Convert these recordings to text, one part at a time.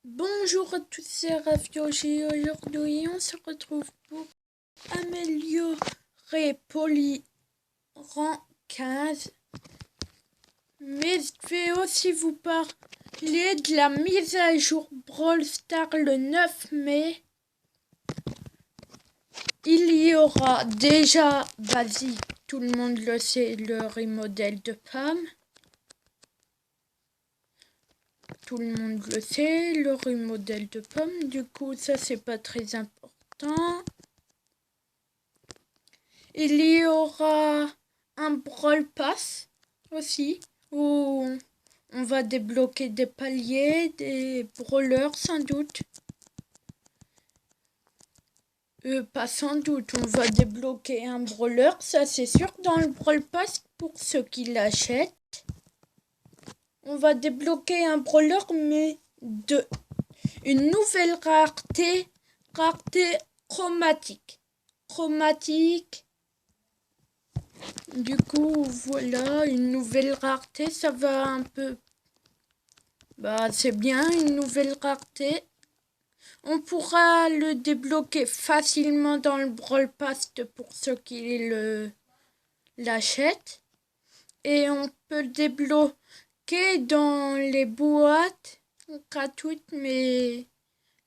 Bonjour à tous, c'est Rafiochi. Aujourd'hui, on se retrouve pour améliorer Poly rang 15. Mais je vais aussi vous parler de la mise à jour Brawl Stars le 9 mai. Il y aura déjà basique, tout le monde le sait, le remodel de Pam. Tout le monde le sait, le remodel de Pam. Du coup, ça c'est pas très important. Il y aura un Brawl Pass aussi, où on va débloquer des paliers, des brawlers sans doute. Pas sans doute, on va débloquer un brawler, ça c'est sûr, dans le Brawl Pass pour ceux qui l'achètent. On va débloquer un brawler, mais de une nouvelle rareté chromatique. Du coup, voilà, une nouvelle rareté, ça va un peu... c'est bien, une nouvelle rareté. On pourra le débloquer facilement dans le Brawl Pass pour ceux qui l'achètent. Et on peut le débloquer dans les boîtes gratuites, mais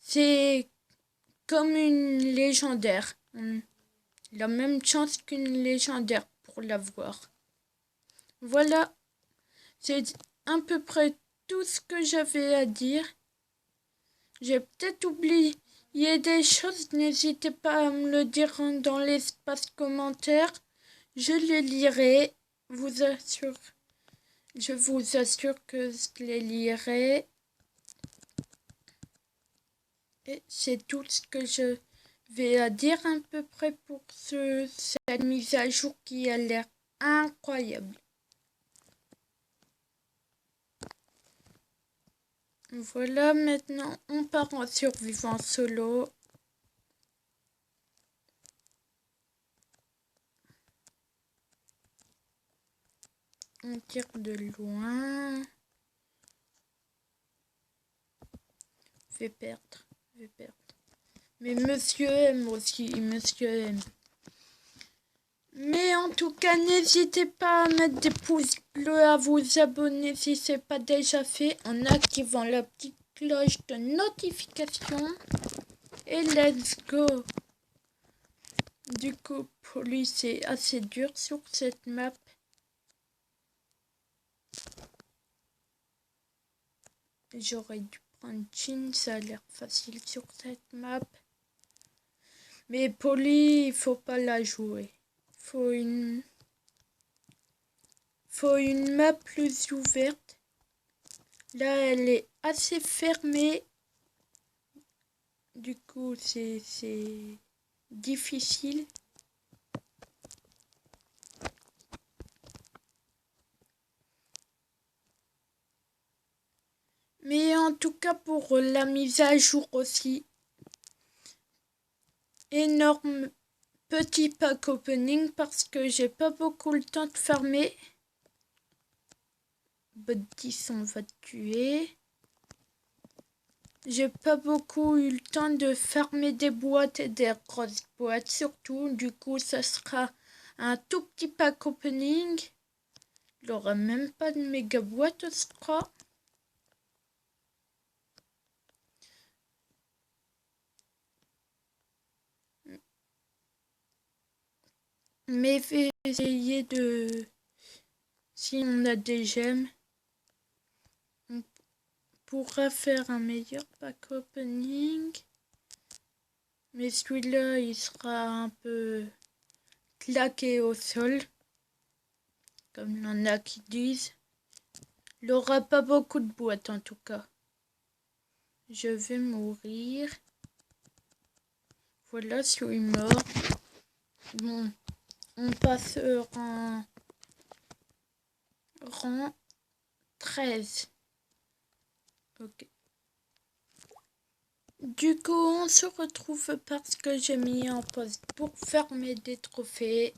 c'est comme une légendaire. On a la même chance qu'une légendaire pour l'avoir. Voilà, c'est à peu près tout ce que j'avais à dire. J'ai peut-être oublié des choses, n'hésitez pas à me le dire dans l'espace commentaire. Je les lirai, je vous assure que je les lirai. Et c'est tout ce que je vais à dire à peu près pour cette mise à jour qui a l'air incroyable. Voilà, maintenant on part en survivant solo. On tire de loin. Je vais perdre. Mais Monsieur M aussi, Monsieur M. Mais en tout cas, n'hésitez pas à mettre des pouces bleus, à vous abonner si ce n'est pas déjà fait, en activant la petite cloche de notification. Et let's go! Du coup, Poly, c'est assez dur sur cette map. J'aurais dû prendre Chin, ça a l'air facile sur cette map. Mais Poly, il faut pas la jouer. Faut une map plus ouverte. Là, elle est assez fermée. Du coup, c'est difficile. Mais en tout cas, pour la mise à jour aussi, énorme petit pack opening parce que j'ai pas beaucoup le temps de farmer. Bot10, on va tuer. J'ai pas beaucoup eu le temps de farmer des boîtes et des grosses boîtes surtout. Du coup, ça sera un tout petit pack opening. Il aura même pas de méga boîte, je crois. Mais vais essayer de... Si on a des gemmes, on pourra faire un meilleur pack opening. Mais celui-là, il sera un peu claqué au sol. Comme il y en a qui disent. Il n'aura pas beaucoup de boîtes en tout cas. Je vais mourir. Voilà, je suis mort. Bon, on passe rang 13. Ok. Du coup, on se retrouve parce que j'ai mis en pause pour fermer des trophées.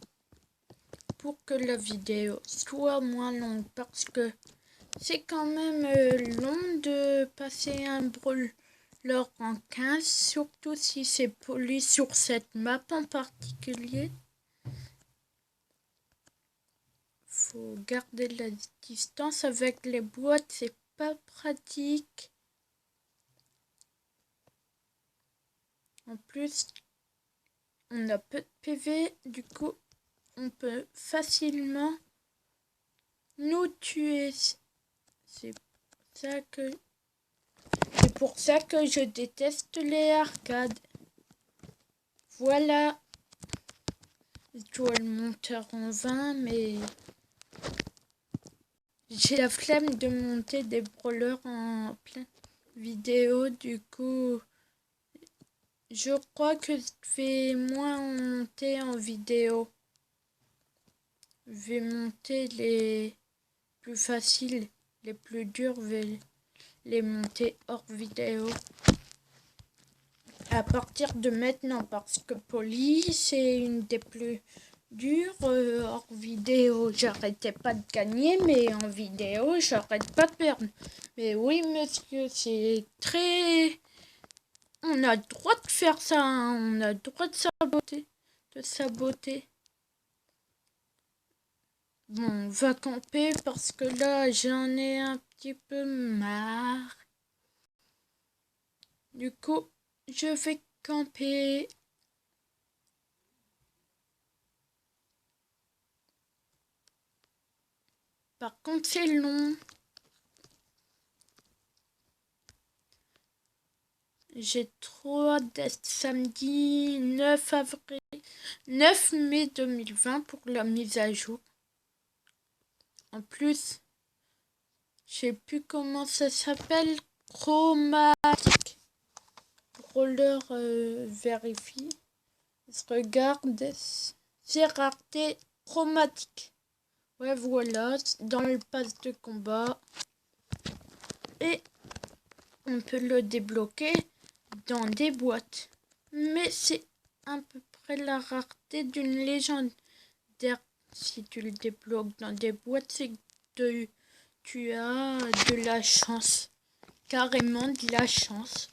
Pour que la vidéo soit moins longue parce que C'est quand même long de passer un brawler en 15, surtout si c'est poli sur cette map en particulier. Faut garder la distance avec les boîtes, c'est pas pratique. En plus, on a peu de PV, du coup, on peut facilement nous tuer. C'est pour ça que je déteste les arcades. Voilà. Je dois le monter en 20, mais j'ai la flemme de monter des brawlers en pleine vidéo. Du coup, je crois que je vais moins monter en vidéo. Je vais monter les plus faciles, les plus durs, je vais les monter hors vidéo. À partir de maintenant, parce que Poli, c'est une des plus dures hors vidéo. J'arrêtais pas de gagner, mais en vidéo, j'arrête pas de perdre. Mais oui, monsieur, c'est très... On a le droit de faire ça, hein. On a le droit de saboter. Bon, on va camper parce que là, j'en ai un petit peu marre. Du coup, je vais camper. Par contre, c'est long. J'ai trop hâte d'être samedi 9 mai 2020 pour la mise à jour. En plus, je sais plus comment ça s'appelle. Chromatique. Roller vérifie. Je regarde. C'est rareté chromatique. Ouais, voilà. Dans le pass de combat. Et on peut le débloquer dans des boîtes. Mais c'est à peu près la rareté d'une légendaire. Si tu le débloques dans des boîtes, c'est que tu as de la chance. Carrément de la chance.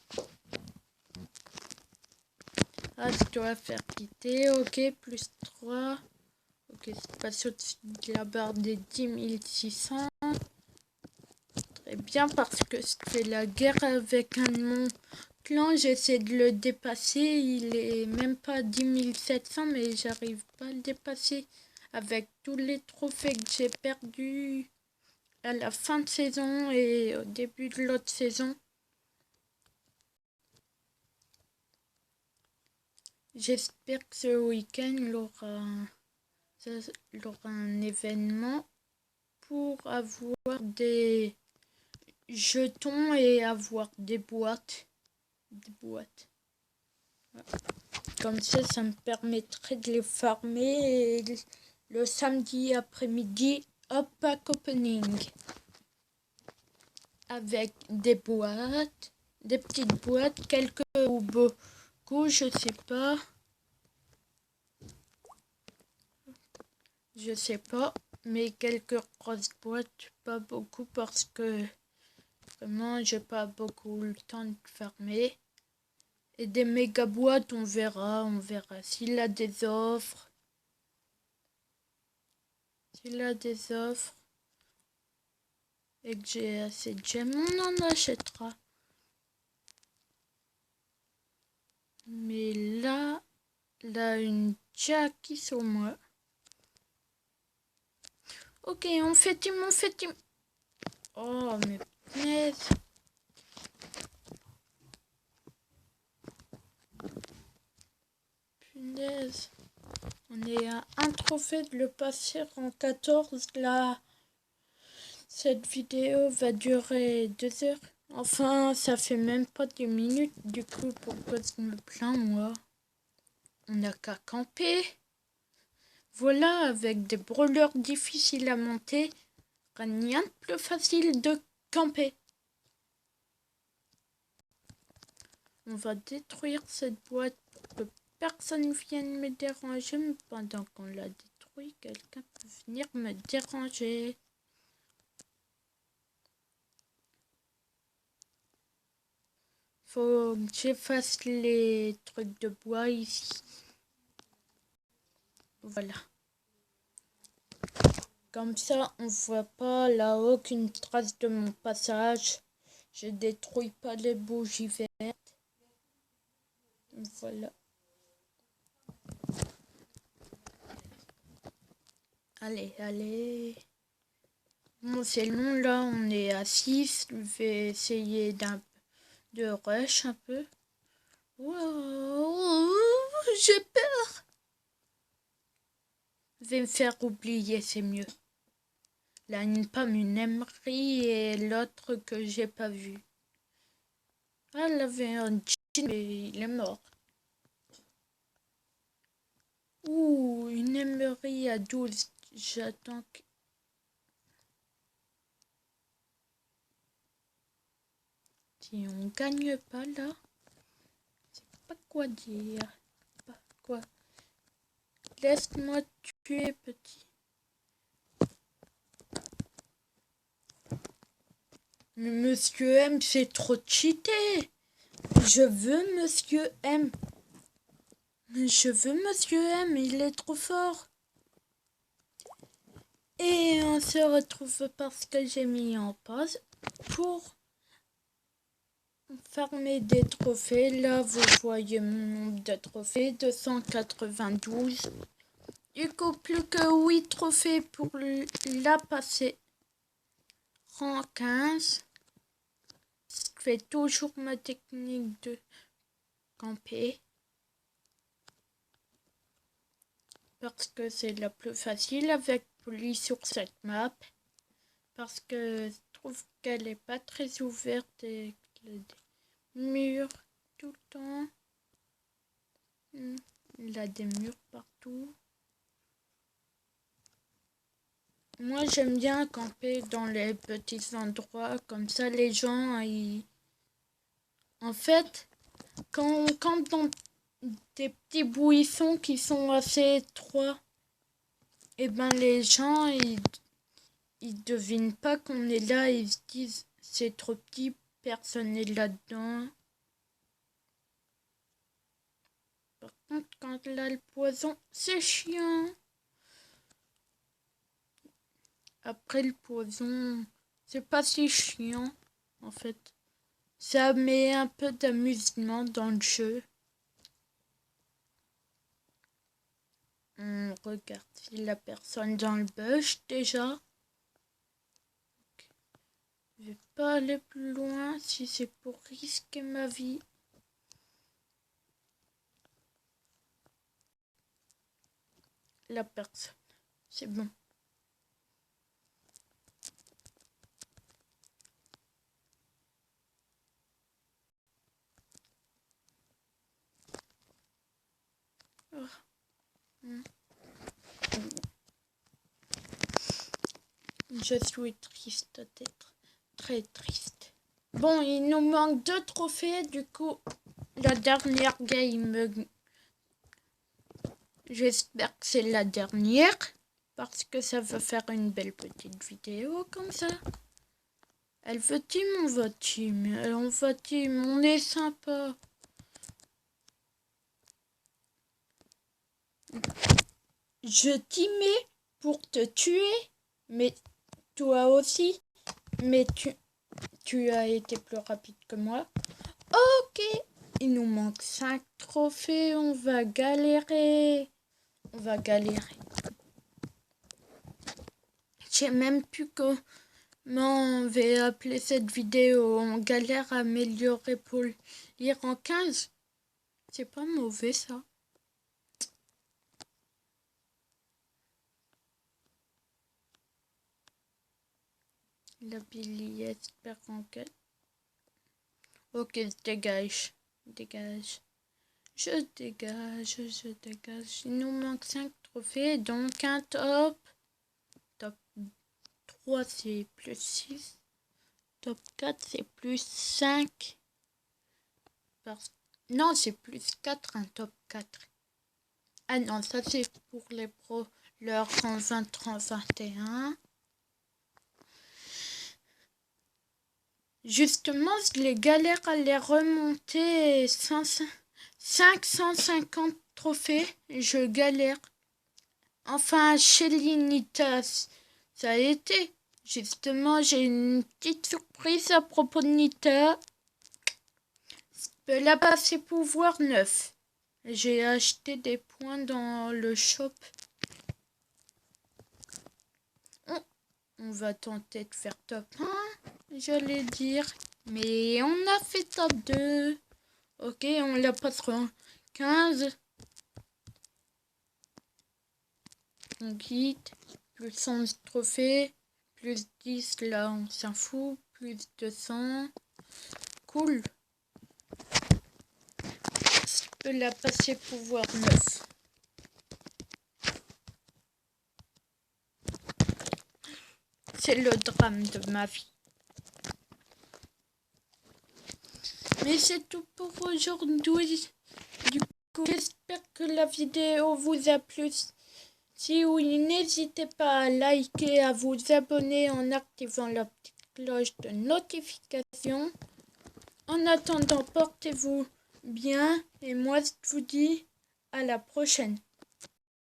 Ah, je dois faire quitter. Ok, plus 3. Ok, c'est passé au-dessus de la barre des 10 600. Très bien, parce que je fais la guerre avec un de mon clan. J'essaie de le dépasser. Il est même pas 10 700, mais j'arrive pas à le dépasser. Avec tous les trophées que j'ai perdus à la fin de saison et au début de l'autre saison. J'espère que ce week-end, il aura un événement pour avoir des jetons et avoir des boîtes. Comme ça me permettrait de les farmer et le samedi après-midi, hop, pack opening. Avec des boîtes, des petites boîtes, quelques ou beaucoup, je sais pas. Je sais pas, mais quelques grosses boîtes, pas beaucoup parce que vraiment j'ai pas beaucoup le temps de fermer. Et des méga boîtes, on verra s'il a des offres. Et que j'ai assez de gemmes, on en achètera. Mais là, une Jackie sur moi. Ok, on fait team. Oh, mais punaise. On est à un trophée de le passer en 14. Là, cette vidéo va durer 2 heures. Enfin, ça fait même pas 10 minutes. Du coup, pourquoi je me plains, moi? On n'a qu'à camper. Voilà, avec des brawlers difficiles à monter, rien de plus facile de camper. On va détruire cette boîte pour que personne vienne me déranger. Mais pendant qu'on la détruit, quelqu'un peut venir me déranger. Faut que j'efface les trucs de bois ici. Voilà. Comme ça, on voit pas là aucune trace de mon passage. Je détruis pas les bougies vertes. Voilà. Allez, allez. Bon, c'est long là, on est à 6. Je vais essayer de rush un peu. Wow, j'ai peur. Je vais me faire oublier, c'est mieux. Là, une pomme, une émery et l'autre que j'ai pas vu. Ah, elle avait un jean, mais il est mort. Ouh, une émery à 12. J'attends que... Si on gagne pas là, c'est pas quoi dire. Pas quoi. Laisse-moi tuer, petit. Mais Monsieur M, c'est trop cheaté. Je veux Monsieur M. Je veux Monsieur M, il est trop fort. Et on se retrouve parce que j'ai mis en pause pour farmer des trophées. Là, vous voyez mon nombre de trophées, 292. Du coup, plus que 8 trophées pour la passer. Rang 15. Je fais toujours ma technique de camper. Parce que c'est la plus facile avec Polly sur cette map. Parce que je trouve qu'elle n'est pas très ouverte et des murs tout le temps. Il a des murs partout. Moi, j'aime bien camper dans les petits endroits. Comme ça, les gens, ils... En fait, quand on campe dans des petits buissons qui sont assez étroits, et ben les gens, ils devinent pas qu'on est là. Ils se disent, c'est trop petit, personne n'est là-dedans. Par contre, quand il a le poison, c'est chiant. Après le poison, c'est pas si chiant, en fait. Ça met un peu d'amusement dans le jeu. On regarde si la personne dans le bush déjà. Je vais pas aller plus loin si c'est pour risquer ma vie. La personne, c'est bon. Oh. Je suis triste d'être très triste. Bon, il nous manque 2 trophées, du coup, la dernière game, j'espère que c'est la dernière, parce que ça va faire une belle petite vidéo comme ça. Elle veut team, on va team, on va team, on est sympa. Je teamais pour te tuer, mais toi aussi, mais tu as été plus rapide que moi. Ok, il nous manque 5 trophées, on va galérer. On va galérer. Je sais même plus comment on va appeler cette vidéo. On galère à améliorer pour lire en 15. C'est pas mauvais ça. La billette perd en quête. Ok, je dégage. Dégage. Je dégage. Il nous manque 5 trophées, donc un top. Top 3, c'est plus 6. Top 4, c'est plus 5. Non, c'est plus 4, un top 4. Ah non, ça c'est pour les pros. Leur 120, 21. Justement, je les galère à les remonter 550 trophées. Je galère. Enfin, chez l'Initas, ça a été. Justement, j'ai une petite surprise à propos de Nita. Je peux la passer pouvoir 9. J'ai acheté des points dans le shop. On va tenter de faire top 1, j'allais dire. Mais on a fait top 2. Ok, on la passera 15. On quitte. Plus 11 trophées. Plus 10, là, on s'en fout. Plus 200. Cool. Je peux la passer pouvoir 9. C'est le drame de ma vie. Mais c'est tout pour aujourd'hui. Du coup, j'espère que la vidéo vous a plu. Si oui, n'hésitez pas à liker, à vous abonner en activant la petite cloche de notification. En attendant, portez-vous bien et moi je vous dis à la prochaine.